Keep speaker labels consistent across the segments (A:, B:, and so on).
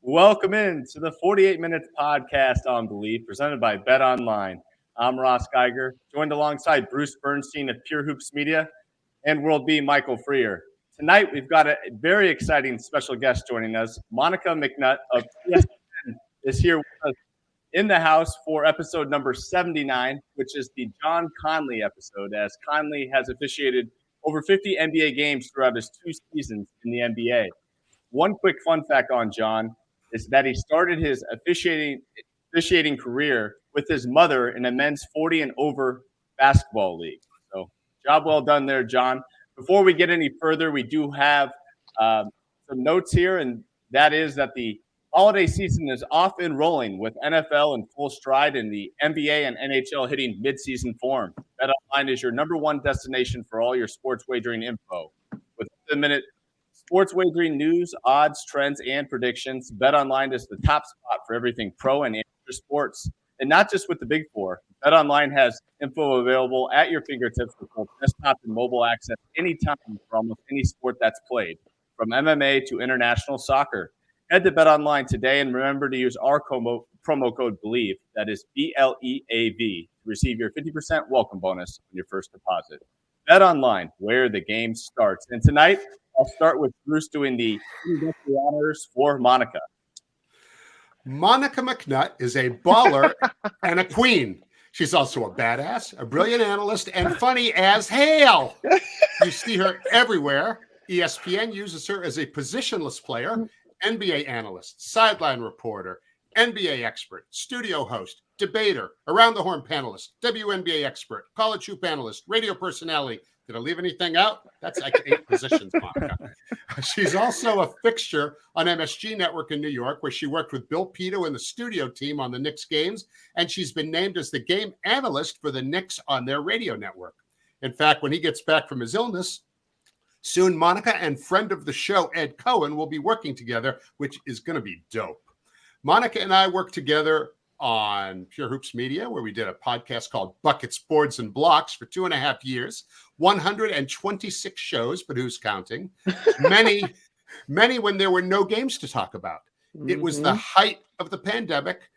A: Welcome in to the 48 Minutes podcast on Belief, presented by Bet Online. I'm Ross Geiger, joined alongside Bruce Bernstein of Pure Hoops Media and World B. Michael Freer. Tonight, we've got a very exciting special guest joining us. Monica McNutt of ESPN is here with us in the house for episode number 79, which is the John Conley episode, as Conley has officiated over 50 NBA games throughout his 2 seasons in the NBA. One quick fun fact on John is that he started his officiating career with his mother in a men's 40 and over basketball league. So, job well done there, John. Before we get any further, we do have some notes here, and that is that the holiday season is off and rolling with NFL in full stride and the NBA and NHL hitting midseason form. BetOnline is your number one destination for all your sports wagering info. With the minute sports wagering news, odds, trends, and predictions, BetOnline is the top spot for everything pro and amateur sports. And not just with the big four. BetOnline has info available at your fingertips with both desktop and mobile access anytime for almost any sport that's played, from MMA to international soccer. Head to BetOnline today and remember to use our promo code BELIEVE, that is BLEAV, to receive your 50% welcome bonus on your first deposit. BetOnline, where the game starts. And tonight, I'll start with Bruce doing the honors for Monica.
B: Monica McNutt is a baller and a queen. She's also a badass, a brilliant analyst, and funny as hell. You see her everywhere. ESPN uses her as a positionless player, NBA analyst, sideline reporter, NBA expert, studio host, debater, around the horn panelist, WNBA expert, college hoop analyst, radio personality. Did I leave anything out? That's like 8 positions, Monica. She's also a fixture on MSG Network in New York, where she worked with Bill Pito and the studio team on the Knicks games, and she's been named as the game analyst for the Knicks on their radio network. In fact, when he gets back from his illness, soon Monica and friend of the show, Ed Cohen, will be working together, which is going to be dope. Monica and I worked together on Pure Hoops Media, where we did a podcast called Buckets, Boards, and Blocks for 2.5 years, 126 shows, but who's counting? Many when there were no games to talk about. It was the height of the pandemic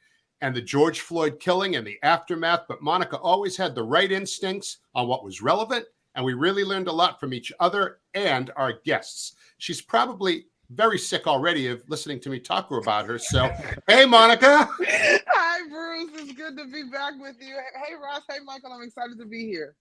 B: and the George Floyd killing and the aftermath, but Monica always had the right instincts on what was relevant, and we really learned a lot from each other and our guests. She's probably very sick already of listening to me talk about her. So, hey, Monica.
C: Hi, Bruce. It's good to be back with you. Hey, Ross. Hey, Michael. I'm excited to be here.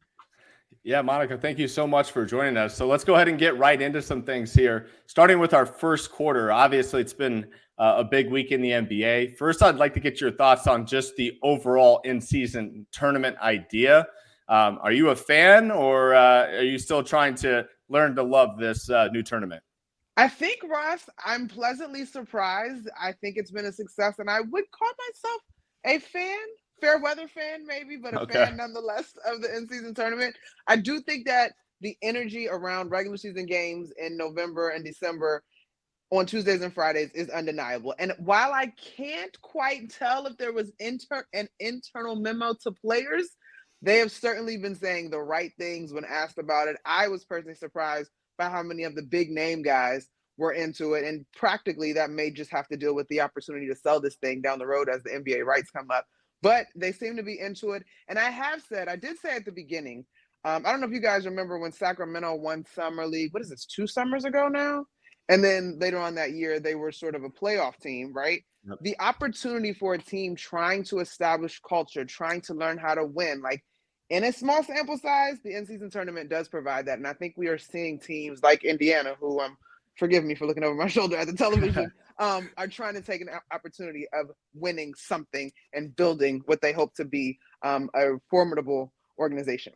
A: Yeah, Monica, thank you so much for joining us. So let's go ahead and get right into some things here, starting with our first quarter. Obviously, it's been a big week in the NBA. First, I'd like to get your thoughts on just the overall in-season tournament idea. Are you a fan, or are you still trying to learn to love this new tournament?
C: I think, Ross, I'm pleasantly surprised. I think it's been a success, and I would call myself a fan, fair weather fan maybe, but a fan nonetheless of the in-season tournament. I do think that the energy around regular season games in November and December on Tuesdays and Fridays is undeniable. And while I can't quite tell if there was an internal memo to players, they have certainly been saying the right things when asked about it. I was personally surprised by how many of the big name guys were into it. And practically that may just have to deal with the opportunity to sell this thing down the road as the NBA rights come up. But they seem to be into it. And I did say at the beginning, I don't know if you guys remember when Sacramento won Summer League. What is this, 2 summers ago now? And then later on that year, they were sort of a playoff team, right? Yep. The opportunity for a team trying to establish culture, trying to learn how to win, like, in a small sample size, the in-season tournament does provide that. And I think we are seeing teams like Indiana, who, forgive me for looking over my shoulder at the television, are trying to take an opportunity of winning something and building what they hope to be a formidable organization.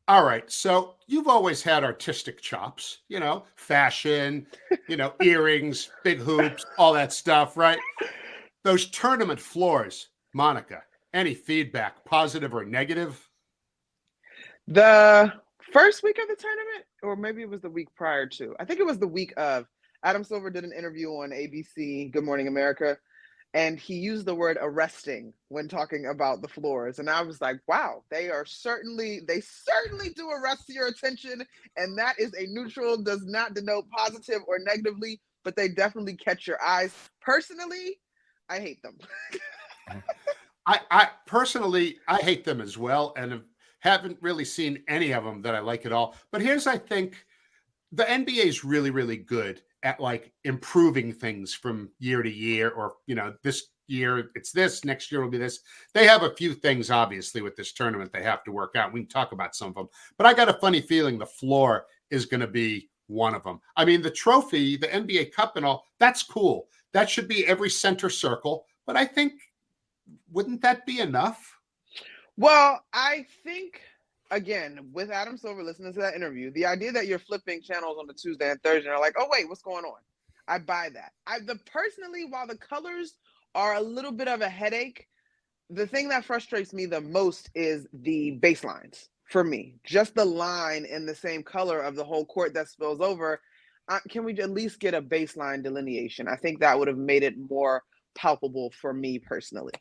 B: All right. So you've always had artistic chops, fashion, earrings, big hoops, all that stuff, right? Those tournament floors, Monica. Any feedback, positive or negative?
C: The first week of the tournament, or maybe it was the week prior to. I think it was the week of. Adam Silver did an interview on ABC, Good Morning America, and he used the word arresting when talking about the floors. And I was like, wow, they certainly do arrest your attention. And that is a neutral, does not denote positive or negatively. but they definitely catch your eyes. Personally, I hate them.
B: I personally, I hate them as well, and haven't really seen any of them that I like at all. But here's, I think, the NBA is really, really good at like improving things from year to year, or, this year it's this, next year will be this. They have a few things, obviously, with this tournament they have to work out. We can talk about some of them, but I got a funny feeling the floor is going to be one of them. I mean, the trophy, the NBA Cup and all, that's cool. That should be every center circle, but I think, wouldn't that be enough?
C: Well, I think, again, with Adam Silver listening to that interview, the idea that you're flipping channels on the Tuesday and Thursday and are like, oh, wait, what's going on? I buy that. Personally, while the colors are a little bit of a headache, the thing that frustrates me the most is the baselines for me. Just the line in the same color of the whole court that spills over. Can we at least get a baseline delineation? I think that would have made it more palpable for me personally.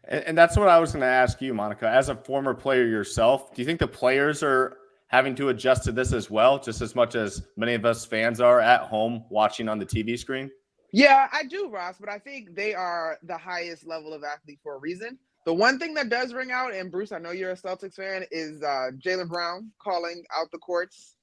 A: And that's what I was going to ask you, Monica. As a former player yourself, do you think the players are having to adjust to this as well, just as much as many of us fans are at home watching on the TV screen?
C: Yeah, I do, Ross, but I think they are the highest level of athlete for a reason. The one thing that does ring out, and Bruce, I know you're a Celtics fan, is Jalen Brown calling out the courts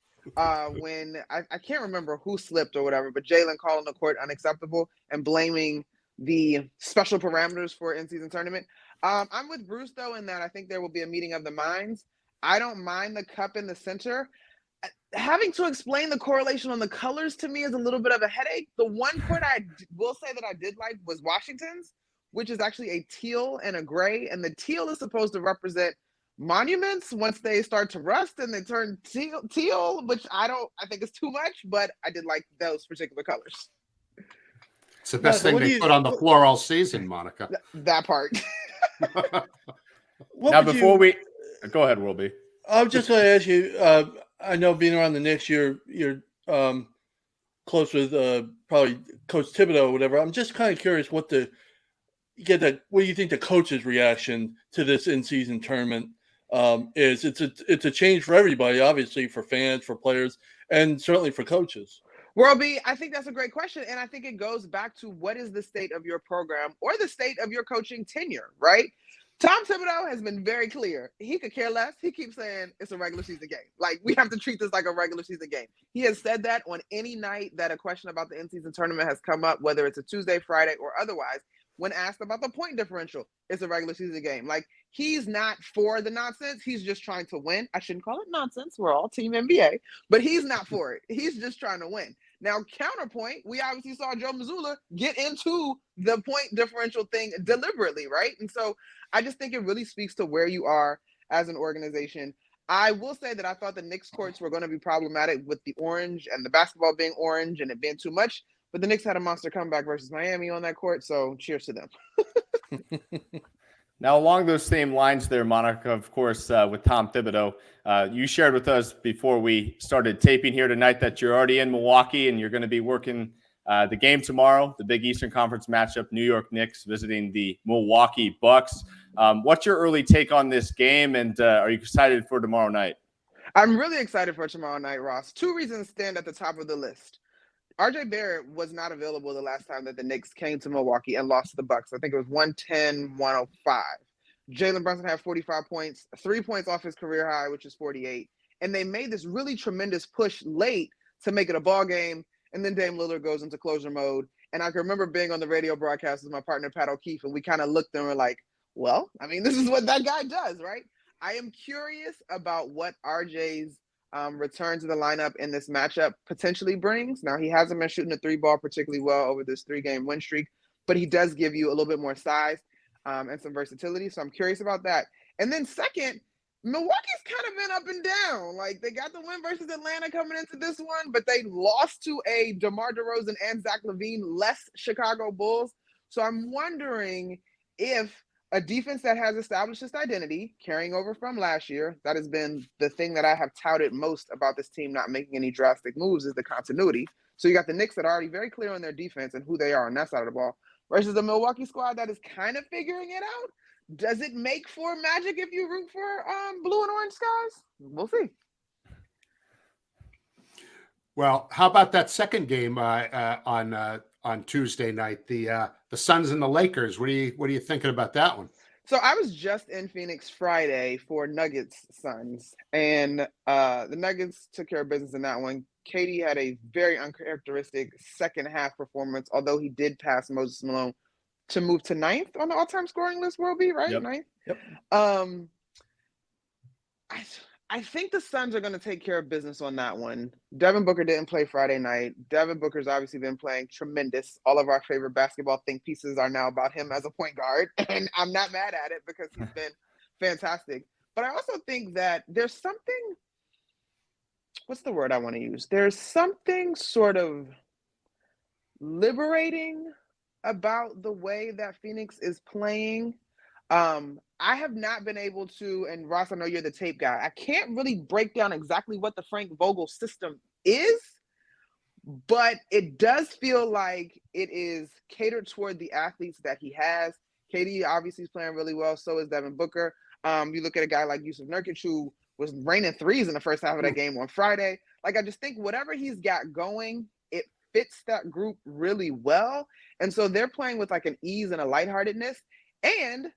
C: when I can't remember who slipped or whatever, but Jalen calling the court unacceptable and blaming the special parameters for in-season tournament. I'm with Bruce, though, in that I think there will be a meeting of the minds. I don't mind the cup in the center. Having to explain the correlation on the colors to me is a little bit of a headache. The one court I will say that I did like was Washington's, which is actually a teal and a gray. And the teal is supposed to represent monuments once they start to rust and they turn teal, which I think is too much, but I did like those particular colors.
B: It's the best thing they put on the floor all season, Monica.
C: That part.
A: Now, before we go ahead, Wilby.
D: I was just going to ask you. I know being around the Knicks, you're close with probably Coach Thibodeau or whatever. I'm just kind of curious what do you think the coach's reaction to this in-season tournament is? It's a change for everybody, obviously, for fans, for players, and certainly for coaches.
C: Worlby, I think that's a great question. And I think it goes back to what is the state of your program or the state of your coaching tenure, right? Tom Thibodeau has been very clear. He could care less. He keeps saying it's a regular season game. Like, we have to treat this like a regular season game. He has said that on any night that a question about the in-season tournament has come up, whether it's a Tuesday, Friday, or otherwise. When asked about the point differential, it's a regular season game. Like, he's not for the nonsense. He's just trying to win. I shouldn't call it nonsense. We're all team NBA, but he's not for it. He's just trying to win. Now, counterpoint, we obviously saw Joe Mazzulla get into the point differential thing deliberately, right? And so I just think it really speaks to where you are as an organization. I will say that I thought the Knicks courts were going to be problematic with the orange and the basketball being orange and it being too much. But the Knicks had a monster comeback versus Miami on that court, so cheers to them.
A: Now, along those same lines there, Monica, of course, with Tom Thibodeau, you shared with us before we started taping here tonight that you're already in Milwaukee and you're going to be working the game tomorrow, the Big Eastern Conference matchup, New York Knicks visiting the Milwaukee Bucks. What's your early take on this game, and are you excited for tomorrow night?
C: I'm really excited for tomorrow night, Ross. Two reasons stand at the top of the list. RJ Barrett was not available the last time that the Knicks came to Milwaukee and lost to the Bucks. I think it was 110-105. Jalen Brunson had 45 points, 3 points off his career high, which is 48. And they made this really tremendous push late to make it a ball game. And then Dame Lillard goes into closure mode. And I can remember being on the radio broadcast with my partner, Pat O'Keefe, and we kind of looked and were like, well, I mean, this is what that guy does, right? I am curious about what RJ's return to the lineup in this matchup potentially brings. Now, he hasn't been shooting the three ball particularly well over this 3-game win streak, but he does give you a little bit more size and some versatility. So I'm curious about that. And then second, Milwaukee's kind of been up and down. Like, they got the win versus Atlanta coming into this one, but they lost to a DeMar DeRozan and Zach LaVine less Chicago Bulls. So I'm wondering if a defense that has established its identity, carrying over from last year, that has been the thing that I have touted most about this team not making any drastic moves, is the continuity. So you got the Knicks that are already very clear on their defense and who they are on that side of the ball, versus the Milwaukee squad that is kind of figuring it out. Does it make for magic if you root for blue and orange skies? We'll see.
B: Well, how about that second game on Tuesday night? The Suns and the Lakers. What are you thinking about that one?
C: So I was just in Phoenix Friday for Nuggets Suns, and the Nuggets took care of business in that one. KD had a very uncharacteristic second half performance, although he did pass Moses Malone to move to 9th on the all-time scoring list. Will be right,
A: Yep.
C: 9th.
A: Yep.
C: I think the Suns are going to take care of business on that one. Devin Booker didn't play Friday night. Devin Booker's obviously been playing tremendous. All of our favorite basketball think pieces are now about him as a point guard, and I'm not mad at it because he's been fantastic. But I also think that there's something, what's the word I want to use? There's something sort of liberating about the way that Phoenix is playing. I have not been able to, and Ross, I know you're the tape guy. I can't really break down exactly what the Frank Vogel system is, but it does feel like it is catered toward the athletes that he has. KD obviously is playing really well. So is Devin Booker. You look at a guy like Yusuf Nurkic, who was raining threes in the first half of that game on Friday. Like, I just think whatever he's got going, it fits that group really well. And so they're playing with like an ease and a lightheartedness. And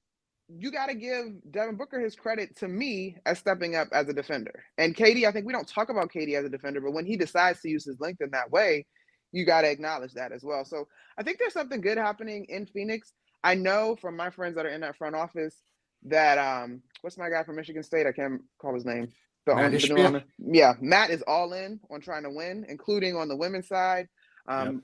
C: you got to give Devin Booker his credit, to me, as stepping up as a defender. And KD, I think we don't talk about KD as a defender, but when he decides to use his length in that way, you got to acknowledge that as well. So I think there's something good happening in Phoenix. I know from my friends that are in that front office that, what's my guy from Michigan State? I can't call his name. Matt is all in on trying to win, including on the women's side.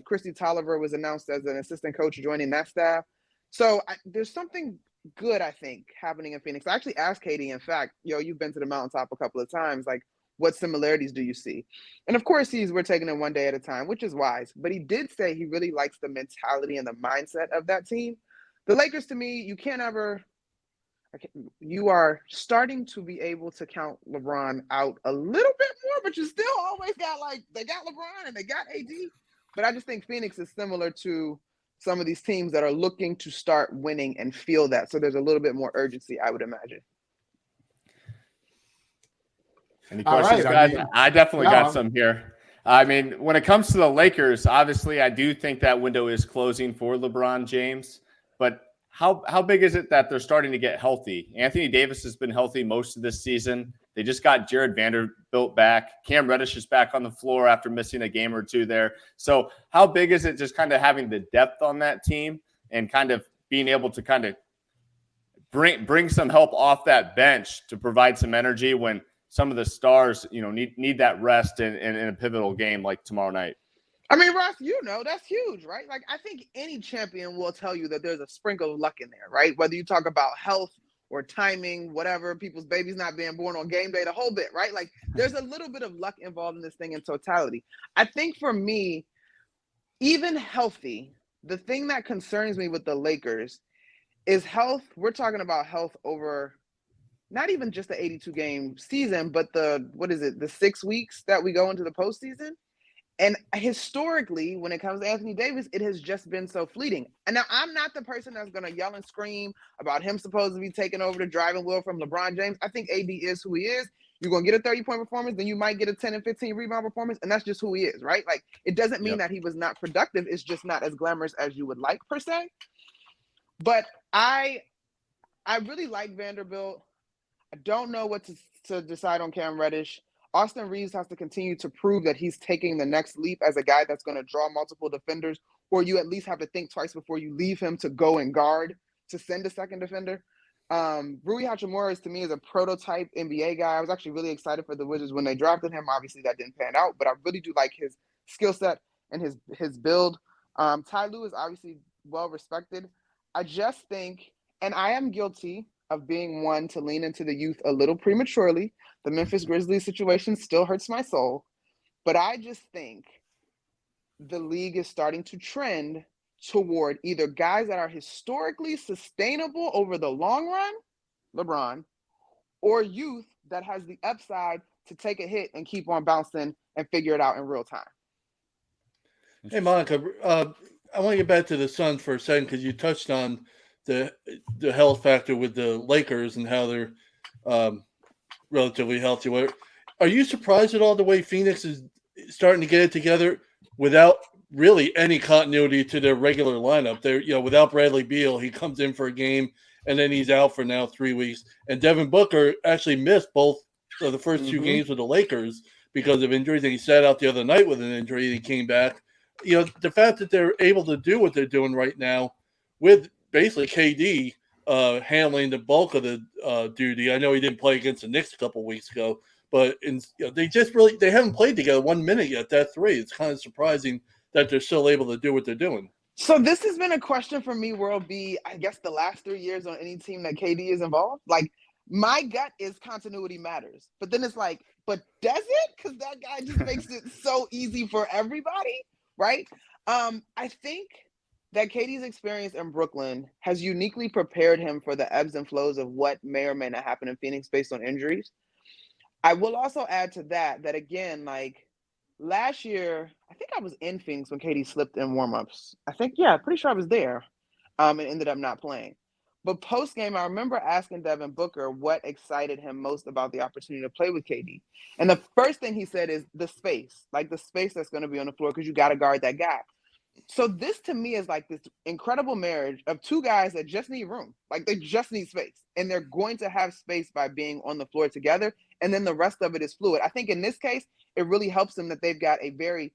C: Christy Tolliver was announced as an assistant coach joining that staff. So there's something good, I think, happening in Phoenix. I actually asked Katie, in fact, you've been to the mountaintop a couple of times, like, what similarities do you see? And of course, we're taking it one day at a time, which is wise. But he did say he really likes the mentality and the mindset of that team. The Lakers, to me, you are starting to be able to count LeBron out a little bit more, but you still always got, they got LeBron and they got AD. But I just think Phoenix is similar to some of these teams that are looking to start winning and feel that. So there's a little bit more urgency, I would imagine.
A: Any questions, guys? I definitely got some here. I mean, when it comes to the Lakers, obviously, I do think that window is closing for LeBron James. But how big is it that they're starting to get healthy? Anthony Davis has been healthy most of this season. They just got Jared Vanderbilt back. Cam Reddish is back on the floor after missing a game or two there. So how big is it just kind of having the depth on that team and kind of being able to kind of bring some help off that bench to provide some energy when some of the stars, need that rest in a pivotal game like tomorrow night?
C: I mean, Ross, that's huge, right? Like, I think any champion will tell you that there's a sprinkle of luck in there, right? Whether you talk about health or timing, whatever, people's babies not being born on game day, the whole bit, right? Like, there's a little bit of luck involved in this thing in totality. I think for me, even healthy, the thing that concerns me with the Lakers is health. We're talking about health over not even just the 82-game season, but the 6 weeks that we go into the postseason. And historically, when it comes to Anthony Davis, it has just been so fleeting. And now I'm not the person that's going to yell and scream about him supposed to be taking over the driving wheel from LeBron James. I think AD is who he is. You're going to get a 30-point performance, then you might get a 10 and 15 rebound performance, and that's just who he is, right? Like, it doesn't mean that he was not productive. It's just not as glamorous as you would like, per se. But I really like Vanderbilt. I don't know what to decide on Cam Reddish. Austin Reeves has to continue to prove that he's taking the next leap as a guy that's going to draw multiple defenders, or you at least have to think twice before you leave him to go and guard to send a second defender. Rui Hachimura, to me, is a prototype NBA guy. I was actually really excited for the Wizards when they drafted him. Obviously, that didn't pan out, but I really do like his skill set and his build. Ty Lue is obviously well-respected. I just think, and I am guilty of being one to lean into the youth a little prematurely. The Memphis Grizzlies situation still hurts my soul. But I just think the league is starting to trend toward either guys that are historically sustainable over the long run, LeBron, or youth that has the upside to take a hit and keep on bouncing and figure it out in real time.
D: Hey, Monica, I want to get back to the Suns for a second because you touched on the health factor with the Lakers and how they're relatively healthy. Are you surprised at all the way Phoenix starting to get it together without really any continuity to their regular lineup. They're, without Bradley Beal, he comes in for a game and then he's out for now 3 weeks. And Devin Booker actually missed both of the first two games with the Lakers because of injuries, and he sat out the other night with an injury and he came back. The fact that they're able to do what they're doing right now with basically KD handling the bulk of the duty. I know he didn't play against the Knicks a couple weeks ago, but they haven't played together 1 minute yet. That three, it's kind of surprising that they're still able to do what they're doing.
C: So this has been a question for me where it'll be, I guess, the last 3 years on any team that KD is involved. Like, my gut is continuity matters, but then it's like, but does it? Because that guy just makes it so easy for everybody, right? I think that KD's experience in Brooklyn has uniquely prepared him for the ebbs and flows of what may or may not happen in Phoenix based on injuries. I will also add to that again, like last year, I think I was in Phoenix when KD slipped in warmups. Pretty sure I was there, and ended up not playing. But post game, I remember asking Devin Booker what excited him most about the opportunity to play with KD, and the first thing he said is the space that's going to be on the floor because you got to guard that guy. So this to me is like this incredible marriage of two guys that just need room. Like they just need space, and they're going to have space by being on the floor together. And then the rest of it is fluid. I think in this case, it really helps them that they've got a very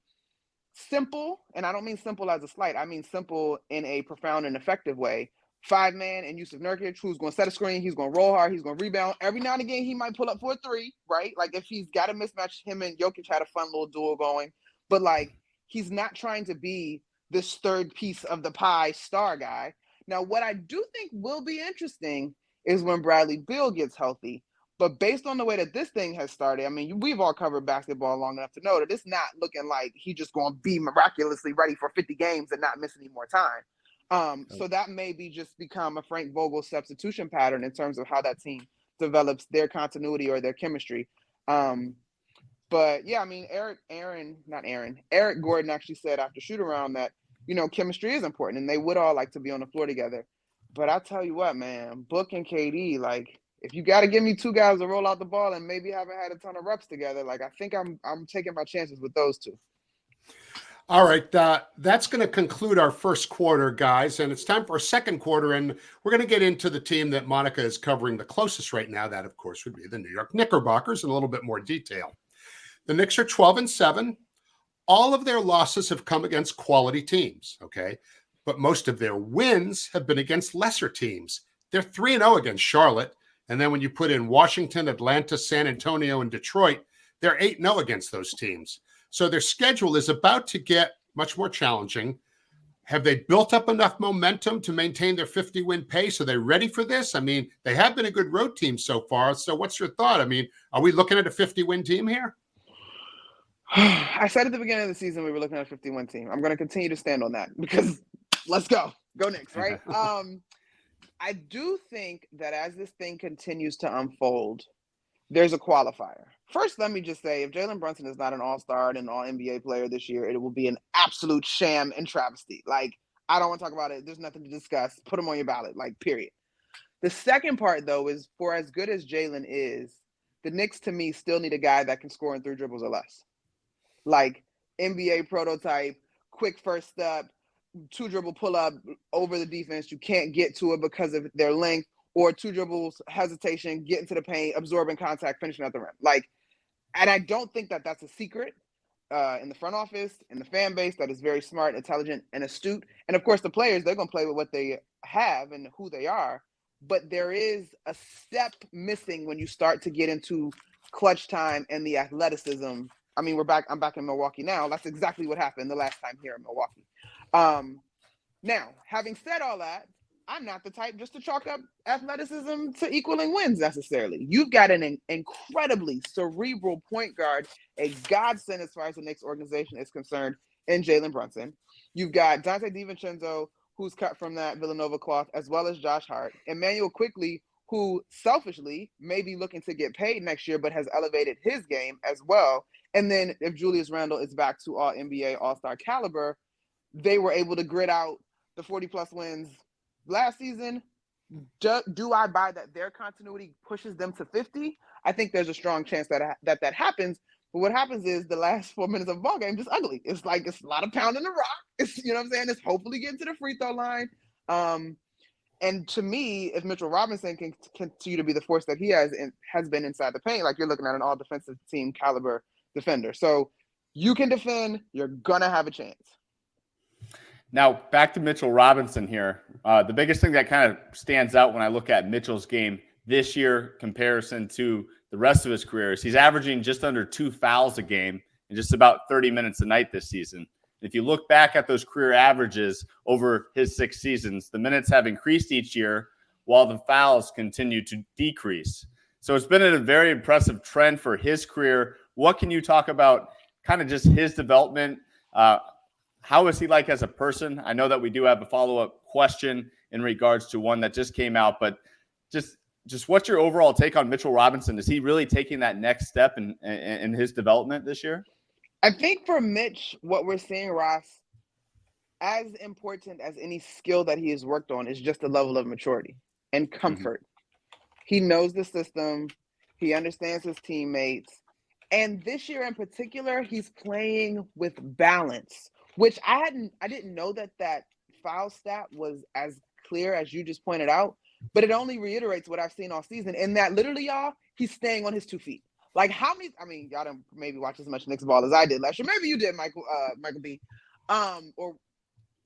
C: simple, and I don't mean simple as a slight, I mean simple in a profound and effective way. 5-man and Yusuf Nurkic, who's going to set a screen, he's going to roll hard, he's going to rebound. Every now and again, he might pull up for a three, right? Like if he's got a mismatch, him and Jokic had a fun little duel going. But like he's not trying to be this third piece of the pie star guy. Now, what I do think will be interesting is when Bradley Beal gets healthy. But based on the way that this thing has started, I mean, we've all covered basketball long enough to know that it's not looking like he's just going to be miraculously ready for 50 games and not miss any more time. So that may just become a Frank Vogel substitution pattern in terms of how that team develops their continuity or their chemistry. But yeah, I mean, Eric Gordon actually said after shoot around that, chemistry is important and they would all like to be on the floor together. But I tell you what, man, Book and KD, like, if you got to give me two guys to roll out the ball and maybe haven't had a ton of reps together, like I think I'm taking my chances with those two.
B: All right, that's going to conclude our first quarter, guys, and it's time for a second quarter, and we're going to get into the team that Monica is covering the closest right now. That, of course, would be the New York Knickerbockers in a little bit more detail. The Knicks are 12-7. All of their losses have come against quality teams, okay? But most of their wins have been against lesser teams. They're 3-0 against Charlotte. And then when you put in Washington, Atlanta, San Antonio, and Detroit, they're 8-0 against those teams. So their schedule is about to get much more challenging. Have they built up enough momentum to maintain their 50-win pace? Are they ready for this? I mean, they have been a good road team so far. So what's your thought? I mean, are we looking at a 50-win team here?
C: I said at the beginning of the season we were looking at a 50-win team. I'm going to continue to stand on that because let's go. Go Knicks, right? I do think that as this thing continues to unfold, there's a qualifier. First, let me just say, if Jalen Brunson is not an all-star and an all-NBA player this year, it will be an absolute sham and travesty. Like, I don't want to talk about it. There's nothing to discuss. Put him on your ballot, like, period. The second part, though, is for as good as Jalen is, the Knicks, to me, still need a guy that can score in 3 dribbles or less. Like, NBA prototype, quick first step, 2 dribble pull up over the defense. You can't get to it because of their length, or 2 dribbles, hesitation, get into the paint, absorbing contact, finishing at the rim. Like, and I don't think that that's a secret in the front office, in the fan base that is very smart, intelligent, and astute. And of course, the players, they're going to play with what they have and who they are. But there is a step missing when you start to get into clutch time and the athleticism. I mean, I'm back in Milwaukee now. That's exactly what happened the last time here in Milwaukee. Now, having said all that, I'm not the type just to chalk up athleticism to equaling wins necessarily. You've got an incredibly cerebral point guard, a godsend as far as the Knicks organization is concerned, in Jalen Brunson. You've got Dante DiVincenzo, who's cut from that Villanova cloth, as well as Josh Hart. Emmanuel Quickley, who selfishly may be looking to get paid next year, but has elevated his game as well. And then if Julius Randle is back to all NBA All-Star caliber, they were able to grit out the 40-plus wins last season. Do I buy that their continuity pushes them to 50? I think there's a strong chance that happens. But what happens is the last 4 minutes of a ball game just ugly. It's like it's a lot of pounding the rock. It's, you know what I'm saying? It's hopefully getting to the free throw line. And to me, if Mitchell Robinson can continue to be the force that he has been inside the paint, like you're looking at an all defensive team caliber defender. So you can defend, you're gonna have a chance.
A: Now, back to Mitchell Robinson here. The biggest thing that kind of stands out when I look at Mitchell's game this year comparison to the rest of his career is he's averaging just under 2 fouls a game in just about 30 minutes a night this season. If you look back at those career averages over his 6 seasons, the minutes have increased each year while the fouls continue to decrease. So it's been a very impressive trend for his career. What can you talk about kind of just his development? How is he like as a person? I know that we do have a follow-up question in regards to one that just came out, but just what's your overall take on Mitchell Robinson? Is he really taking that next step in his development this year?
C: I think for Mitch, what we're seeing, Ross, as important as any skill that he has worked on is just the level of maturity and comfort. Mm-hmm. He knows the system. He understands his teammates. And this year in particular, he's playing with balance, which I didn't know that foul stat was as clear as you just pointed out, but it only reiterates what I've seen all season. And that literally, y'all, he's staying on his 2 feet. Like how many? I mean, y'all don't maybe watch as much Knicks ball as I did last year. Maybe you did, Michael B. Or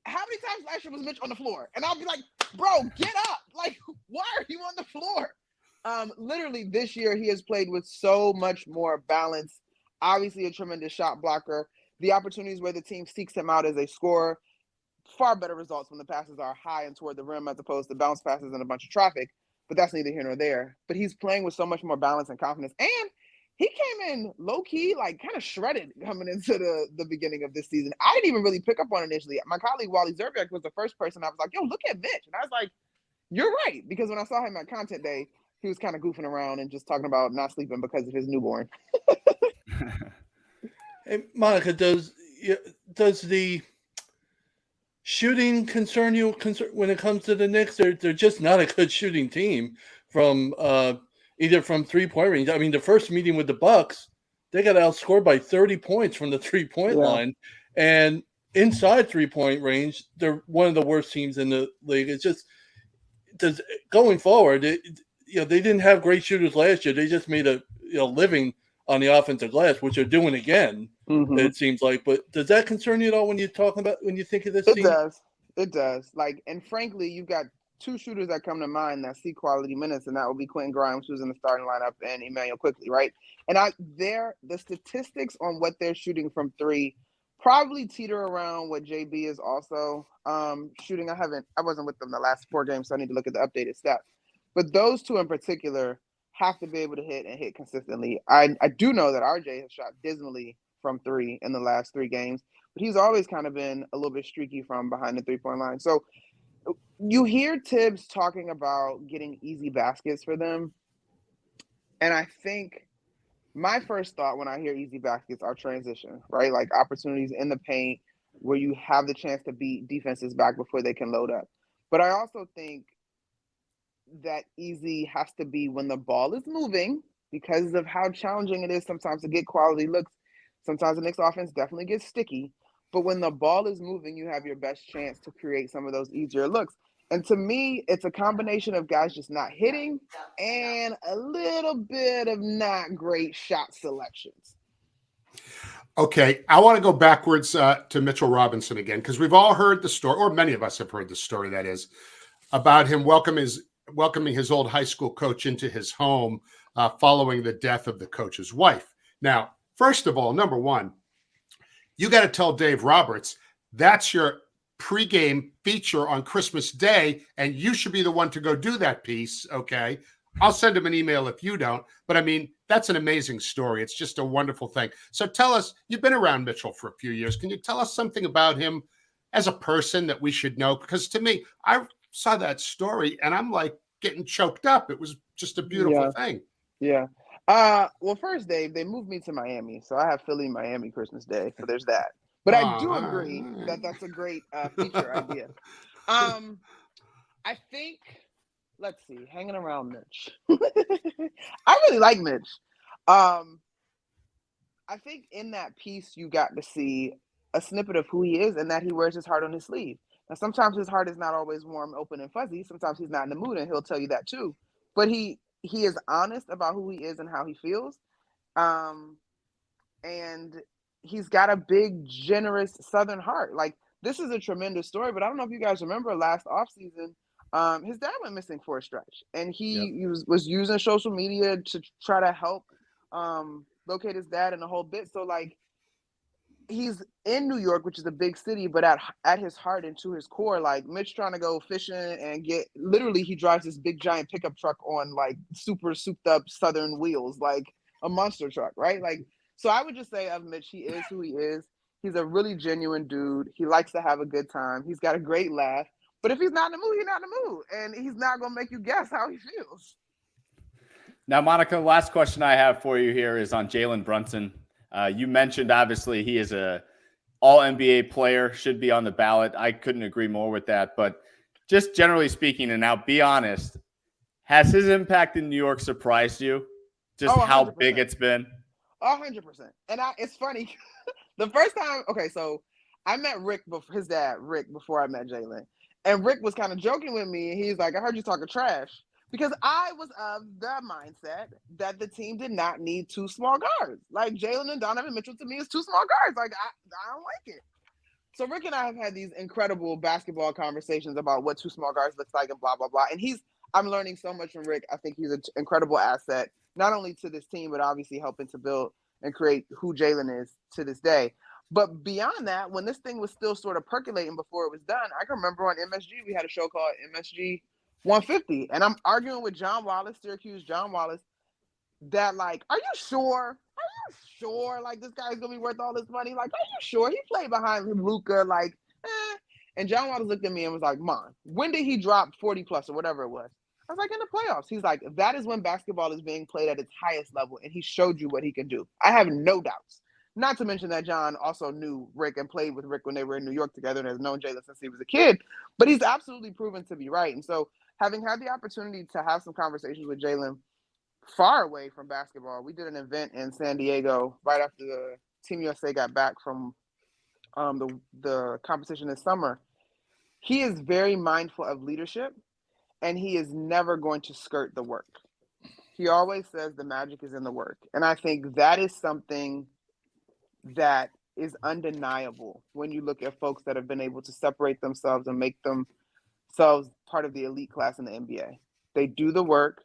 C: how many times last year was Mitch on the floor? And I'll be like, bro, get up! Like, why are you on the floor? Literally this year he has played with so much more balance. Obviously, a tremendous shot blocker. The opportunities where the team seeks him out as a scorer, far better results when the passes are high and toward the rim as opposed to bounce passes and a bunch of traffic. But that's neither here nor there. But he's playing with so much more balance and confidence. And he came in low-key, like kind of shredded coming into the beginning of this season. I didn't even really pick up on it initially. My colleague, Wally Zerbiak, was the first person I was like, yo, look at Mitch. And I was like, you're right. Because when I saw him at Content Day, he was kind of goofing around and just talking about not sleeping because of his newborn.
D: Hey, Monica, does the shooting concern you when it comes to the Knicks? They're just not a good shooting team from either from 3-point range. I mean, the first meeting with the Bucks, they got outscored by 30 points from the 3-point line, and inside 3-point range, they're one of the worst teams in the league. It's just going forward. They didn't have great shooters last year. They just made a living on the offensive glass, which they're doing again. Mm-hmm. It seems like. But does that concern you at all when you think of this team?
C: It does. Like, and frankly, you've got 2 shooters that come to mind that see quality minutes, and that will be Quentin Grimes, who's in the starting lineup, and Emmanuel Quickley, right? And the statistics on what they're shooting from 3 probably teeter around what JB is also shooting. I wasn't with them the last 4 games, so I need to look at the updated stats. But those 2 in particular have to be able to hit consistently. I do know that RJ has shot dismally from 3 in the last 3 games, but he's always kind of been a little bit streaky from behind the 3-point line. So you hear Tibbs talking about getting easy baskets for them. And I think my first thought when I hear easy baskets are transition, right? Like opportunities in the paint where you have the chance to beat defenses back before they can load up. But I also think that easy has to be when the ball is moving because of how challenging it is sometimes to get quality looks. Sometimes the Knicks offense definitely gets sticky. But when the ball is moving, you have your best chance to create some of those easier looks. And to me, it's a combination of guys just not hitting and a little bit of not great shot selections.
B: Okay, I want to go backwards to Mitchell Robinson again, because we've all heard the story, or many of us have heard the story, that is, about him welcoming his old high school coach into his home following the death of the coach's wife. Now, first of all, number one, you got to tell Dave Roberts that's your pregame feature on Christmas Day, and you should be the one to go do that piece, okay? I'll send him an email if you don't, but I mean, that's an amazing story. It's just a wonderful thing. So tell us, you've been around Mitchell for a few years. Can you tell us something about him as a person that we should know? Because to me, I saw that story and I'm like getting choked up. It was just a beautiful thing.
C: Yeah. Well, first, Dave, they moved me to Miami, so I have Philly, Miami Christmas Day. So there's that. But I do agree that that's a great feature idea. I think, let's see, hanging around Mitch. I really like Mitch. I I think in that piece you got to see a snippet of who he is and that he wears his heart on his sleeve. Now, sometimes his heart is not always warm, open, and fuzzy. Sometimes he's not in the mood, and he'll tell you that too. But he is honest about who he is and how he feels. And he's got a big, generous Southern heart. Like, this is a tremendous story, but I don't know if you guys remember last offseason, his dad went missing for a stretch, and he was using social media to try to help locate his dad and the whole bit. So, like, he's in New York, which is a big city, but at his heart and to his core, like, Mitch trying to go fishing and literally he drives this big giant pickup truck on like super souped up Southern wheels, like a monster truck, right? Like, so I would just say of Mitch, he is who he is. He's a really genuine dude. He likes to have a good time. He's got a great laugh, but if he's not in the mood, he's not in the mood, and he's not going to make you guess how he feels.
A: Now, Monica, last question I have for you here is on Jalen Brunson. You mentioned, obviously, he is a all-NBA player, should be on the ballot. I couldn't agree more with that. But just generally speaking, and now be honest, has his impact in New York surprised you? Just how big it's been?
C: 100%. And it's funny. The first time, so I met his dad, Rick, before I met Jalen. And Rick was kind of joking with me. And he's like, I heard you talking trash. Because I was of the mindset that the team did not need two small guards. Like, Jalen and Donovan Mitchell to me is two small guards. Like, I don't like it. So Rick and I have had these incredible basketball conversations about what two small guards looks like and blah, blah, blah. And I'm learning so much from Rick. I think he's an incredible asset, not only to this team, but obviously helping to build and create who Jalen is to this day. But beyond that, when this thing was still sort of percolating before it was done, I can remember on MSG, we had a show called MSG 150, and I'm arguing with Syracuse John Wallace, that, like, are you sure like this guy's gonna be worth all this money? Like, are you sure? He played behind Luka, like, And John Wallace looked at me and was like, Mon, when did he drop 40 plus or whatever it was? I was like, in the playoffs. He's like, that is when basketball is being played at its highest level, and he showed you what he can do. I have no doubts. Not to mention that John also knew Rick and played with Rick when they were in New York together and has known Jalen since he was a kid. But he's absolutely proven to be right. And so, having had the opportunity to have some conversations with Jalen far away from basketball, we did an event in San Diego right after the Team USA got back from the competition this summer. He is very mindful of leadership, and he is never going to skirt the work. He always says the magic is in the work. And I think that is something that is undeniable when you look at folks that have been able to separate themselves and make themselves part of the elite class in the NBA. They do the work.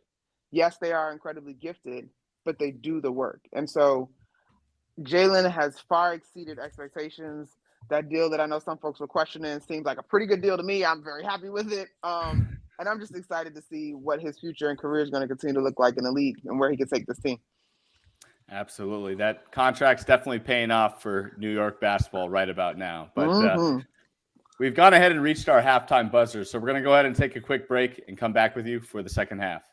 C: Yes, they are incredibly gifted, but they do the work. And so Jalen has far exceeded expectations. That deal that I know some folks were questioning seems like a pretty good deal to me. I'm very happy with it. And I'm just excited to see what his future and career is going to continue to look like in the league and where he can take this team.
A: Absolutely. That contract's definitely paying off for New York basketball right about now. But we've gone ahead and reached our halftime buzzer. So we're going to go ahead and take a quick break and come back with you for the second half.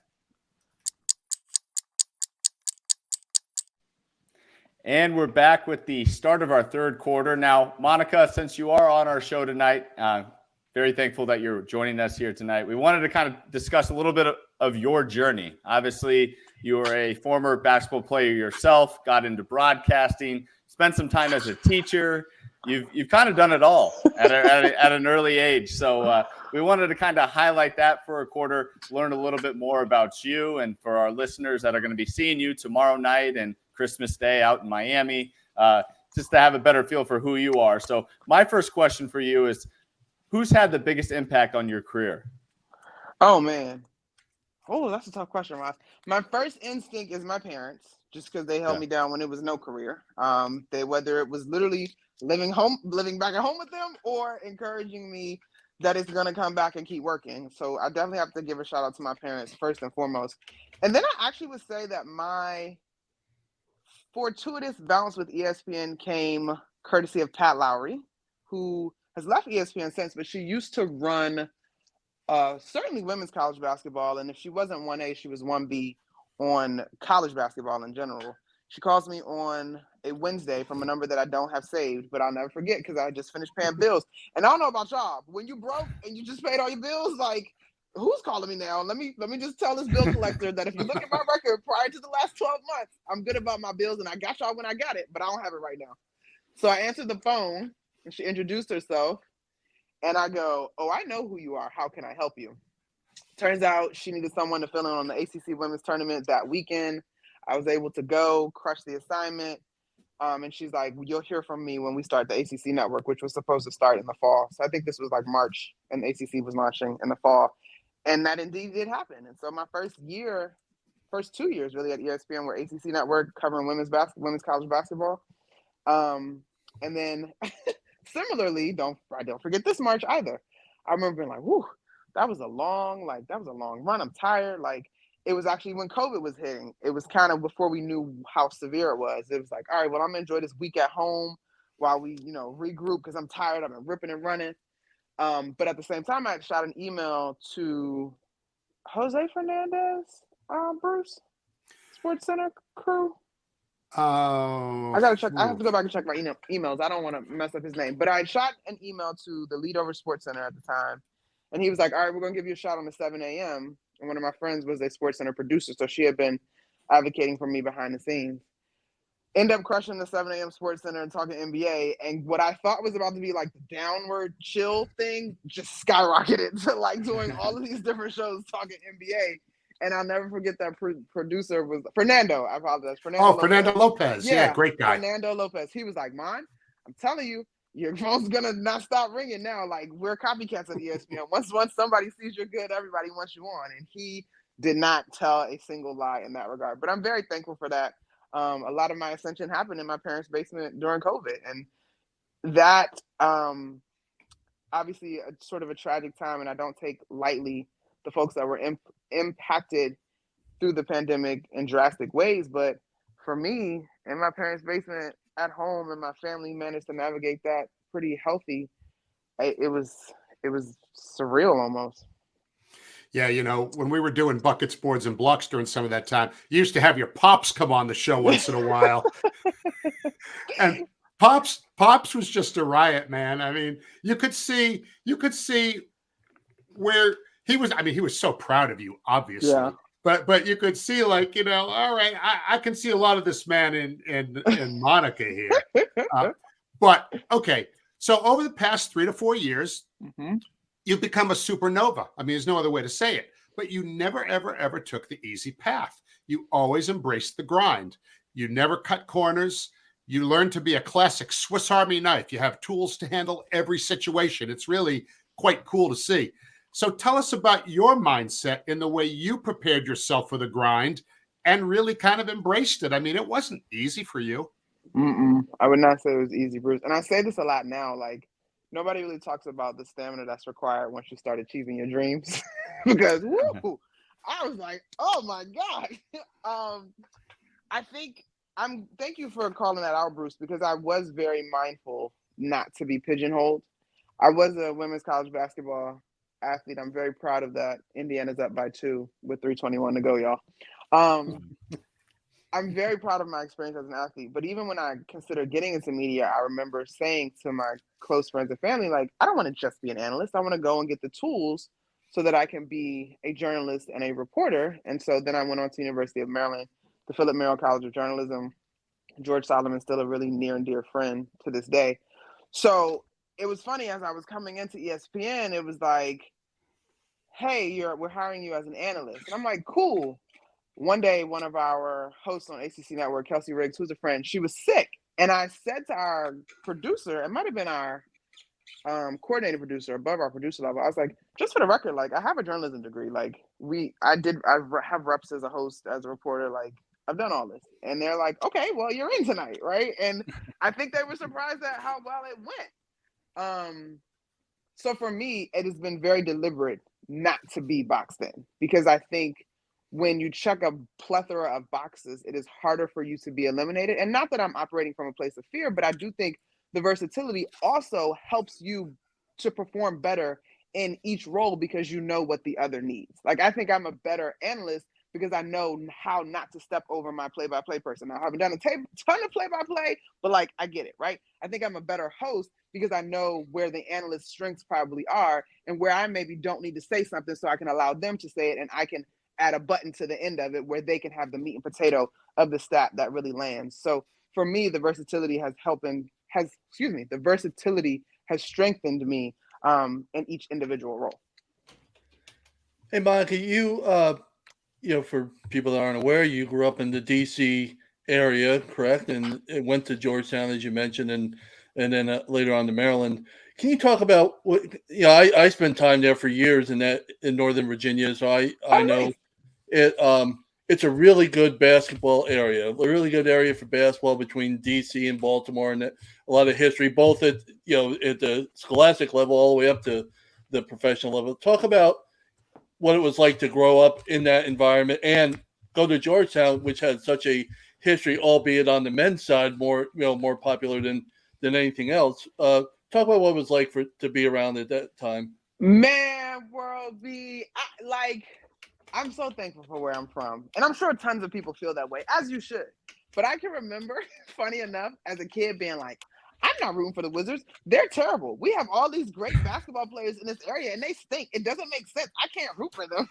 A: And we're back with the start of our third quarter. Now, Monica, since you are on our show tonight, very thankful that you're joining us here tonight. We wanted to kind of discuss a little bit of your journey. Obviously, you were a former basketball player yourself, got into broadcasting, spent some time as a teacher. You've kind of done it all at an early age. So we wanted to kind of highlight that for a quarter, learn a little bit more about you, and for our listeners that are going to be seeing you tomorrow night and Christmas Day out in Miami, just to have a better feel for who you are. So my first question for you is, who's had the biggest impact on your career?
C: Oh, man. Oh, that's a tough question, Ross. My first instinct is my parents, just because they held me down when it was no career. Whether it was literally living back at home with them, or encouraging me that it's going to come back and keep working. So I definitely have to give a shout out to my parents first and foremost. And then I actually would say that my fortuitous bounce with ESPN came courtesy of Pat Lowry, who has left ESPN since, but she used to run certainly women's college basketball. And if she wasn't 1A, she was 1B on college basketball in general. She calls me on a Wednesday from a number that I don't have saved, but I'll never forget because I just finished paying bills. And I don't know about y'all, when you broke and you just paid all your bills, like, who's calling me now? Let me just tell this bill collector that if you look at my record prior to the last 12 months, I'm good about my bills and I got y'all when I got it, but I don't have it right now. So I answered the phone and she introduced herself and I go, oh, I know who you are. How can I help you? Turns out she needed someone to fill in on the ACC women's tournament that weekend. I was able to go crush the assignment. And she's like, you'll hear from me when we start the ACC network, which was supposed to start in the fall. So I think this was like March and the ACC was launching in the fall. And that indeed did happen. And so my first 2 years really at ESPN were ACC network covering women's college basketball. And then similarly, don't forget this March either. I remember being like, whew, that was a long run. I'm tired. Like, it was actually when COVID was hitting. It was kind of before we knew how severe it was. It was like, all right, well, I'm gonna enjoy this week at home while we, regroup because I'm tired. I've been ripping and running. But at the same time, I shot an email to Jose Fernandez, Bruce, Sports Center crew.
B: Oh,
C: I gotta check. I have to go back and check my emails. I don't want to mess up his name. But I shot an email to the lead over Sports Center at the time, and he was like, all right, we're gonna give you a shot on the 7 a.m. And one of my friends was a Sports Center producer, so she had been advocating for me behind the scenes. End up crushing the 7 a.m. Sports Center and talking NBA, and what I thought was about to be like the downward chill thing just skyrocketed to like doing all of these different shows talking NBA. And I'll never forget that producer was Fernando. I apologize.
B: Fernando Lopez. Yeah, great guy.
C: Fernando Lopez. He was like, "Man, I'm telling you, your phone's gonna not stop ringing now. Like, we're copycats at ESPN. Once somebody sees you're good, everybody wants you on." And he did not tell a single lie in that regard. But I'm very thankful for that. A lot of my ascension happened in my parents' basement during COVID, and that obviously a sort of a tragic time. And I don't take lightly the folks that were impacted through the pandemic in drastic ways. But for me, in my parents' basement at home, and my family managed to navigate that pretty healthy. It was surreal almost.
B: Yeah, when we were doing buckets, boards, and blocks during some of that time, you used to have your pops come on the show once in a while. And Pops was just a riot, man. I mean, you could see where he was. I mean, he was so proud of you, obviously. Yeah. But you could see, like, all right, I can see a lot of this man in Monica here. But okay, so over the past 3 to 4 years, you've become a supernova. I mean, there's no other way to say it. But you never, ever, ever took the easy path. You always embraced the grind. You never cut corners. You learned to be a classic Swiss Army knife. You have tools to handle every situation. It's really quite cool to see. So tell us about your mindset in the way you prepared yourself for the grind and really kind of embraced it. I mean, it wasn't easy for you.
C: I would not say it was easy, Bruce. And I say this a lot now, like, nobody really talks about the stamina that's required once you start achieving your dreams. Because, woo, I was like, oh my God. Thank you for calling that out, Bruce, because I was very mindful not to be pigeonholed. I was a women's college basketball athlete. I'm very proud of that. Indiana's up by 2 with 3:21 to go, y'all. I'm very proud of my experience as an athlete, but even when I consider getting into media, I remember saying to my close friends and family, like, I don't want to just be an analyst. I want to go and get the tools so that I can be a journalist and a reporter. And so then I went on to the University of Maryland, the Philip Merrill College of Journalism. George Solomon's still a really near and dear friend to this day. So it was funny, as I was coming into ESPN, it was like, hey, we're hiring you as an analyst. And I'm like, cool. One day, one of our hosts on ACC Network, Kelsey Riggs, who's a friend, she was sick. And I said to our producer, it might have been our coordinating producer above our producer level, I was like, just for the record, like, I have a journalism degree. Like, I have reps as a host, as a reporter, like, I've done all this. And they're like, okay, well, you're in tonight, right? And I think they were surprised at how well it went. So for me, it has been very deliberate not to be boxed in, because I think when you check a plethora of boxes, it is harder for you to be eliminated. And not that I'm operating from a place of fear, but I do think the versatility also helps you to perform better in each role because you know what the other needs. Like, I think I'm a better analyst because I know how not to step over my play-by-play person. Now, I haven't done a ton of play-by-play, but like I get it, right? I think I'm a better host because I know where the analyst's strengths probably are and where I maybe don't need to say something, so I can allow them to say it, and I can add a button to the end of it where they can have the meat and potato of the stat that really lands. So for me, the versatility has strengthened me in each individual role.
D: Hey, Monica, you for people that aren't aware, you grew up in the DC area, correct? And it went to Georgetown, as you mentioned, and then later on to Maryland. Can you talk about what? I spent time there for years in Northern Virginia, so I know
C: nice.
D: it. It's a really good basketball area, a really good area for basketball between DC and Baltimore, and a lot of history, both at the scholastic level all the way up to the professional level. Talk about what it was like to grow up in that environment and go to Georgetown, which had such a history, albeit on the men's side, more popular than anything else. Talk about what it was like to be around at that time.
C: Man, World B, I'm so thankful for where I'm from. And I'm sure tons of people feel that way, as you should. But I can remember, funny enough, as a kid being like, I'm not rooting for the Wizards. They're terrible. We have all these great basketball players in this area, and they stink. It doesn't make sense. I can't root for them.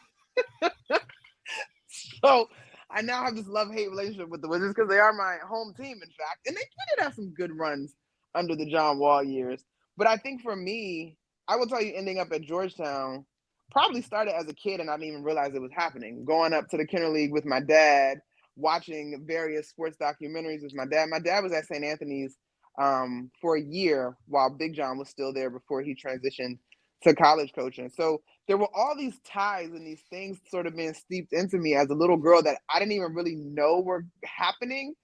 C: So I now have this love-hate relationship with the Wizards because they are my home team, in fact. And they did have some good runs under the John Wall years. But I think for me, I will tell you, ending up at Georgetown probably started as a kid and I didn't even realize it was happening. Going up to the Kinder League with my dad, watching various sports documentaries with my dad. My dad was at St. Anthony's for a year while Big John was still there before he transitioned to college coaching. So there were all these ties and these things sort of being steeped into me as a little girl that I didn't even really know were happening.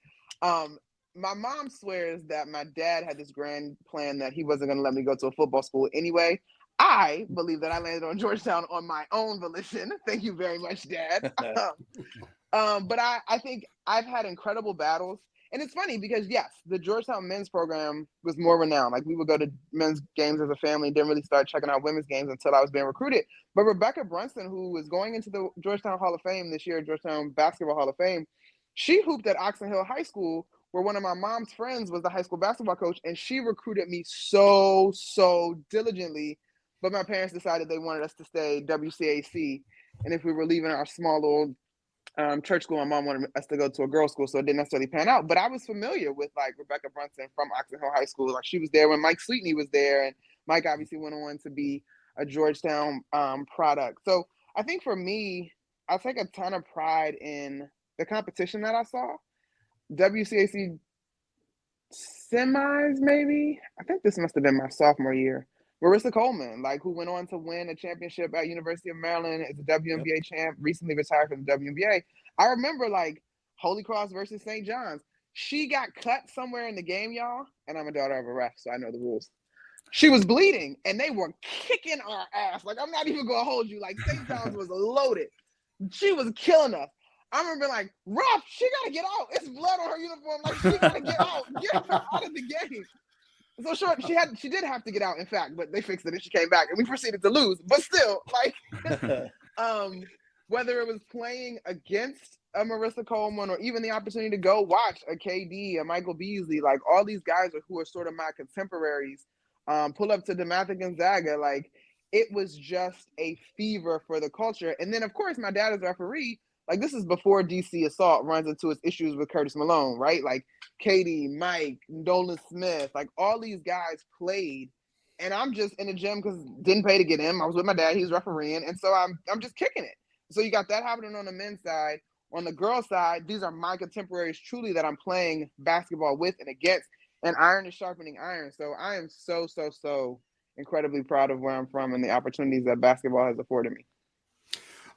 C: My mom swears that my dad had this grand plan that he wasn't going to let me go to a football school anyway. I believe that I landed on Georgetown on my own volition. Thank you very much, Dad. But I think I've had incredible battles. And it's funny because, yes, the Georgetown men's program was more renowned. Like, we would go to men's games as a family, didn't really start checking out women's games until I was being recruited. But Rebecca Brunson, who was going into the Georgetown Hall of Fame this year, Georgetown Basketball Hall of Fame, she hooped at Oxon Hill High School, where one of my mom's friends was the high school basketball coach, and she recruited me so diligently. But my parents decided they wanted us to stay WCAC. And if we were leaving our small little church school, my mom wanted us to go to a girls' school, so it didn't necessarily pan out. But I was familiar with Rebecca Brunson from Oxon Hill High School. Like, she was there when Mike Sweetney was there, and Mike obviously went on to be a Georgetown product. So I think for me, I take a ton of pride in the competition that I saw. WCAC semis, maybe. I think this must have been my sophomore year. Marissa Coleman, who went on to win a championship at University of Maryland as a WNBA champ, recently retired from the WNBA. I remember Holy Cross versus St. John's. She got cut somewhere in the game, y'all, and I'm a daughter of a ref, so I know the rules. She was bleeding, and they were kicking our ass. I'm not even going to hold you. St. John's was loaded. She was killing us. I remember ref, she got to get out. It's blood on her uniform. She got to get out. Get her out of the game. So sure, she did have to get out, in fact, but they fixed it and she came back and we proceeded to lose. But still, whether it was playing against a Marissa Coleman or even the opportunity to go watch a KD, a Michael Beasley, all these guys who are sort of my contemporaries, pull up to DeMatha Gonzaga, it was just a fever for the culture. And then, of course, my dad is a referee. This is before DC Assault runs into its issues with Curtis Malone, right? Katie, Mike, Nolan Smith, all these guys played. And I'm just in the gym because didn't pay to get in. I was with my dad. He was refereeing. And so I'm just kicking it. So you got that happening on the men's side. On the girls' side, these are my contemporaries truly that I'm playing basketball with and against. And iron is sharpening iron. So I am so incredibly proud of where I'm from and the opportunities that basketball has afforded me.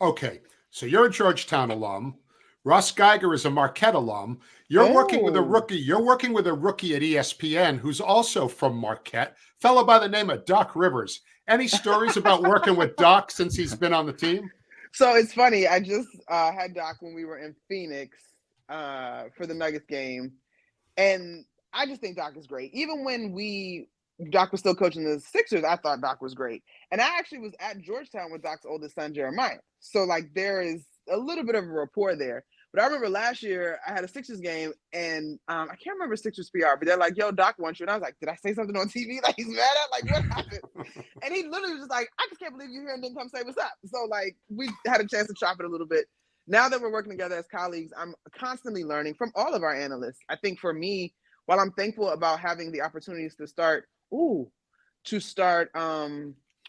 B: Okay. So you're a Georgetown alum. Ross Geiger is a Marquette alum. You're working with a rookie. You're working with a rookie at ESPN who's also from Marquette, fellow by the name of Doc Rivers. Any stories about working with Doc since he's been on the team?
C: So it's funny. I just had Doc when we were in Phoenix for the Nuggets game, and I just think Doc is great. Even when Doc was still coaching the Sixers, I thought Doc was great. And I actually was at Georgetown with Doc's oldest son, Jeremiah. So there is a little bit of a rapport there. But I remember last year I had a Sixers game, and I can't remember Sixers PR, but they're like, "Yo, Doc wants you," and I was like, "Did I say something on TV like he's mad at? Like what happened?" And he literally was just like, "I just can't believe you're here and didn't come say what's up." So like we had a chance to chop it a little bit. Now that we're working together as colleagues, I'm constantly learning from all of our analysts. I think for me, while I'm thankful about having the opportunities to start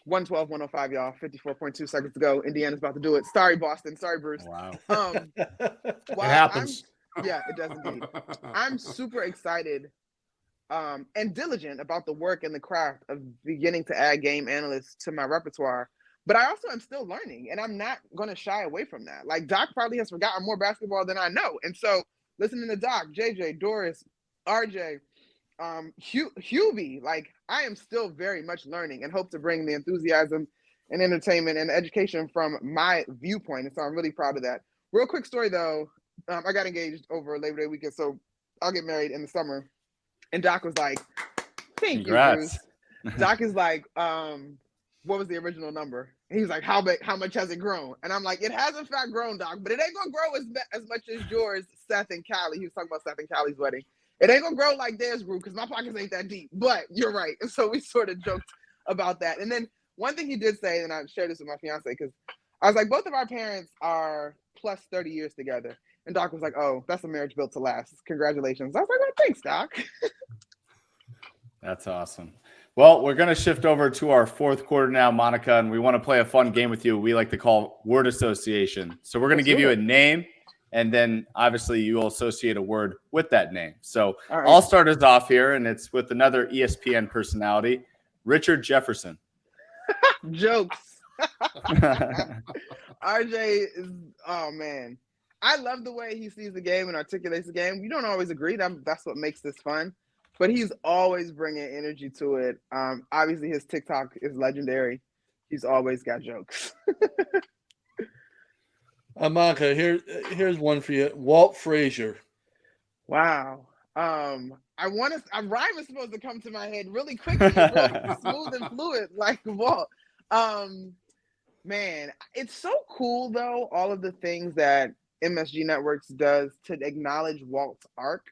C: 112, 105, y'all. 54.2 seconds to go. Indiana's about to do it. Sorry, Boston. Sorry, Bruce.
A: Wow.
B: It happens.
C: Yeah, it does indeed. I'm super excited and diligent about the work and the craft of beginning to add game analysts to my repertoire. But I also am still learning, and I'm not going to shy away from that. Like, Doc probably has forgotten more basketball than I know. And so listening to Doc, JJ, Doris, RJ, Hubie, like I am still very much learning and hope to bring the enthusiasm and entertainment and education from my viewpoint. And so I'm really proud of that. Real quick story though. I got engaged over Labor Day weekend, so I'll get married in the summer. And Doc was like, "Thank you, Bruce." Doc is like, "What was the original number?" And he's like, "How much has it grown?" And I'm like, "It has in fact grown, Doc, but it ain't gonna grow as much as yours, Seth and Callie." He was talking about Seth and Callie's wedding. It ain't gonna grow like theirs grew because my pockets ain't that deep. But you're right. And so we sort of joked about that. And then one thing he did say, and I shared this with my fiance, because I was like, both of our parents are plus 30 years together. And Doc was like, "Oh, that's a marriage built to last. Congratulations." I was like, "Oh, thanks, Doc."
A: That's awesome. Well, we're going to shift over to our fourth quarter now, Monica, and we want to play a fun game with you we like to call word association. So we're going to give you a name, and then obviously you will associate a word with that name. So I'll start us off here, and it's with another ESPN personality, Richard Jefferson.
C: Jokes. RJ is, oh man. I love the way he sees the game and articulates the game. We don't always agree. That's what makes this fun. But he's always bringing energy to it. Obviously, his TikTok is legendary. He's always got jokes.
D: Monica, here's one for you. Walt Frazier.
C: Wow. A rhyme is supposed to come to my head really quickly, real smooth and fluid, like Walt. Man, it's so cool though. All of the things that MSG Networks does to acknowledge Walt's arc.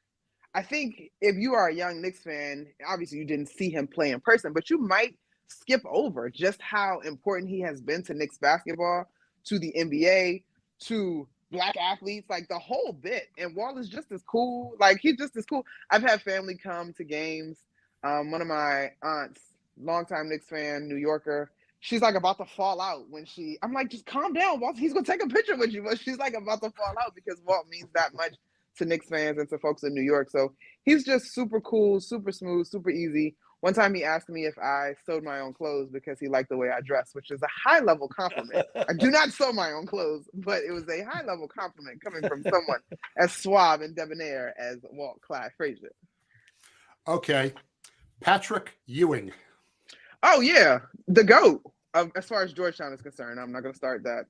C: I think if you are a young Knicks fan, obviously you didn't see him play in person, but you might skip over just how important he has been to Knicks basketball, to the NBA, to Black athletes, like the whole bit. And Walt is just as cool. Like he's just as cool. I've had family come to games. One of my aunts, longtime Knicks fan, New Yorker, she's like about to fall out when I'm like, just calm down, Walt. He's gonna take a picture with you. But she's like about to fall out because Walt means that much to Knicks fans and to folks in New York. So he's just super cool, super smooth, super easy. One time he asked me if I sewed my own clothes because he liked the way I dress, which is a high level compliment. I do not sew my own clothes, but it was a high level compliment coming from someone as suave and debonair as Walt Frazier.
B: Okay. Patrick Ewing.
C: Oh yeah, the GOAT. As far as Georgetown is concerned, I'm not going to start that.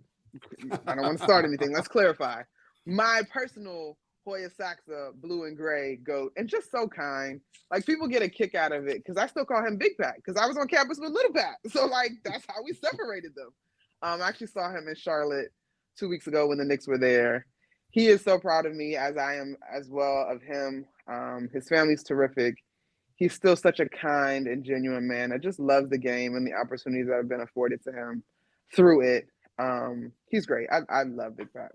C: I don't want to start anything. Let's clarify. My personal Hoya Saxa, blue and gray GOAT, and just so kind. Like people get a kick out of it because I still call him Big Pat because I was on campus with Little Pat. So like that's how we separated them. I actually saw him in Charlotte 2 weeks ago when the Knicks were there. He is so proud of me, as I am as well of him. His family's terrific. He's still such a kind and genuine man. I just love the game and the opportunities that have been afforded to him through it. He's great. I love Big Pat.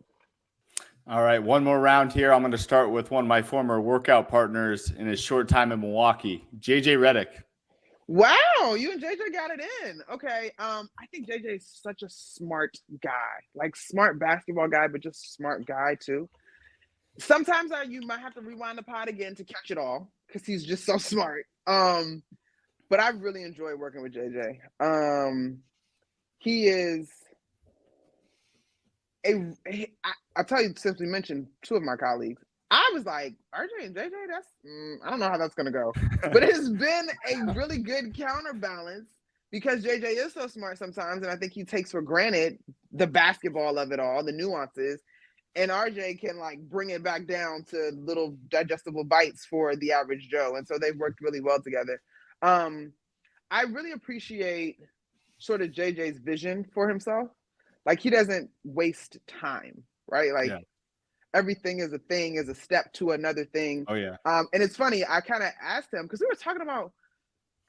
A: All right, one more round here. I'm going to start with one of my former workout partners in his short time in Milwaukee, JJ Redick.
C: Wow, you and JJ got it in. Okay, I think JJ is such a smart guy, like smart basketball guy, but just smart guy too. Sometimes you might have to rewind the pod again to catch it all because he's just so smart. But I really enjoy working with JJ. He is I'll tell you, since we mentioned two of my colleagues, I was like, RJ and JJ, I don't know how that's going to go. But it has been a really good counterbalance because JJ is so smart sometimes, and I think he takes for granted the basketball of it all, the nuances, and RJ can like bring it back down to little digestible bites for the average Joe, and so they've worked really well together. I really appreciate sort of JJ's vision for himself. Like, he doesn't waste time, right? Like,
A: Yeah.
C: everything is a thing, is a step to another thing.
A: Oh, yeah.
C: And it's funny, I kind of asked him, because we were talking about,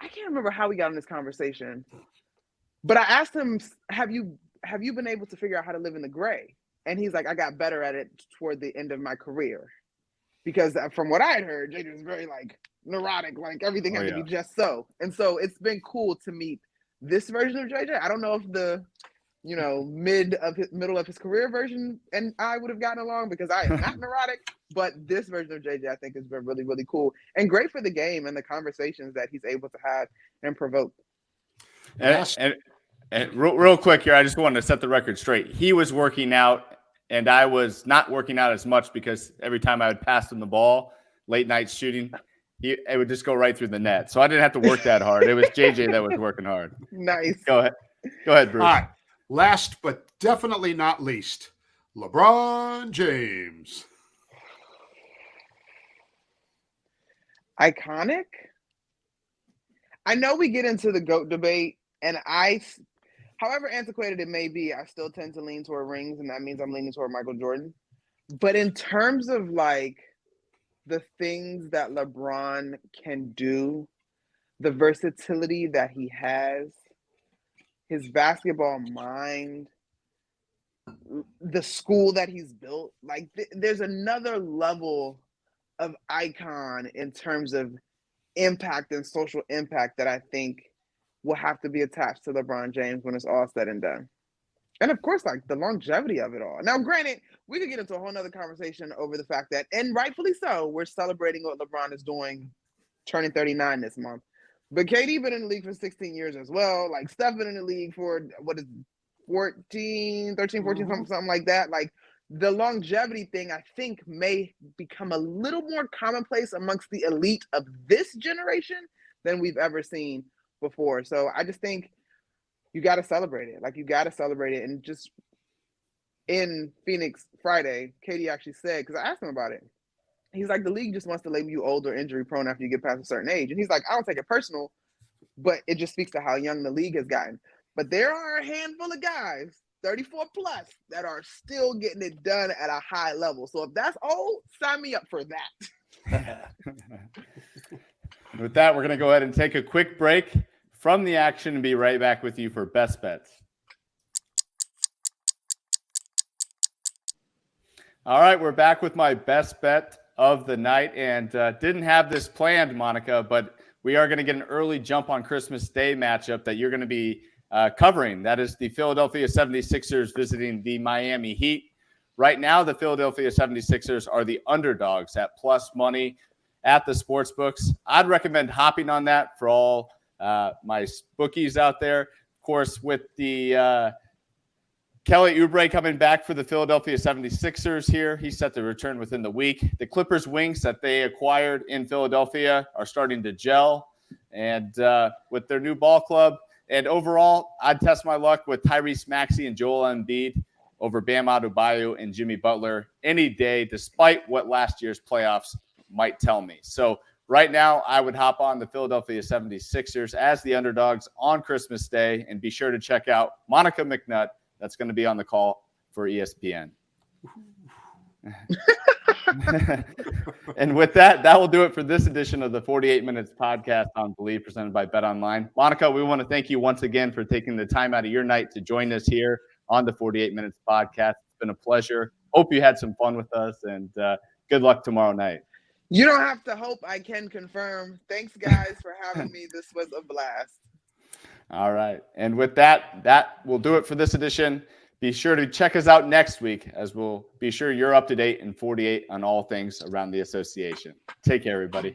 C: I can't remember how we got in this conversation, but I asked him, have you been able to figure out how to live in the gray? And he's like, I got better at it toward the end of my career. Because from what I had heard, JJ was very, like, neurotic, like, everything had to be just so. And so it's been cool to meet this version of JJ. I don't know if the, middle of his career version and I would have gotten along, because I am not neurotic, but this version of JJ, I think, has been really, really cool and great for the game and the conversations that he's able to have and provoke.
A: And real quick here, I just wanted to set the record straight. He was working out, and I was not working out as much, because every time I would pass him the ball, late night shooting, it would just go right through the net. So I didn't have to work that hard. It was JJ that was working hard.
C: Nice.
A: Go ahead, Bruce.
B: All right. Last but definitely not least, LeBron James.
C: Iconic? I know we get into the GOAT debate, and however antiquated it may be, I still tend to lean toward rings, and that means I'm leaning toward Michael Jordan. But in terms of, like, the things that LeBron can do, the versatility that he has, his basketball mind, the school that he's built, like, there's another level of icon in terms of impact and social impact that I think will have to be attached to LeBron James when it's all said and done. And of course, like, the longevity of it all. Now, granted, we could get into a whole nother conversation over the fact that, and rightfully so, we're celebrating what LeBron is doing, turning 39 this month. But KD been in the league for 16 years as well. Like, Steph been in the league for, 13, 14, something like that. Like, the longevity thing, I think, may become a little more commonplace amongst the elite of this generation than we've ever seen before. So I just think you got to celebrate it. Like, you got to celebrate it. And just in Phoenix Friday, KD actually said, because I asked him about it, he's like, the league just wants to label you old or injury prone after you get past a certain age. And he's like, I don't take it personal, but it just speaks to how young the league has gotten. But there are a handful of guys, 34 plus, that are still getting it done at a high level. So if that's old, sign me up for that.
A: With that, we're going to go ahead and take a quick break from the action and be right back with you for Best Bets. All right, we're back with my best bet of the night, and didn't have this planned, Monica, but we are going to get an early jump on Christmas Day matchup that you're going to be covering. That is the Philadelphia 76ers visiting the Miami Heat. Right now, the Philadelphia 76ers are the underdogs at plus money at the sports books. I'd recommend hopping on that for all my bookies out there. Of course, with the Kelly Oubre coming back for the Philadelphia 76ers here. He's set to return within the week. The Clippers wings that they acquired in Philadelphia are starting to gel. And with their new ball club, and overall, I'd test my luck with Tyrese Maxey and Joel Embiid over Bam Adebayo and Jimmy Butler any day, despite what last year's playoffs might tell me. So right now, I would hop on the Philadelphia 76ers as the underdogs on Christmas Day, and be sure to check out Monica McNutt. That's going to be on the call for ESPN. And with that, that will do it for this edition of the 48 Minutes podcast on Believe, presented by BetOnline. Monica, we want to thank you once again for taking the time out of your night to join us here on the 48 Minutes podcast. It's been a pleasure. Hope you had some fun with us, and good luck tomorrow night.
C: You don't have to hope, I can confirm. Thanks, guys, for having me. This was a blast.
A: All right. And with that, that will do it for this edition. Be sure to check us out next week, as we'll be sure you're up to date in 48 on all things around the association. Take care, everybody.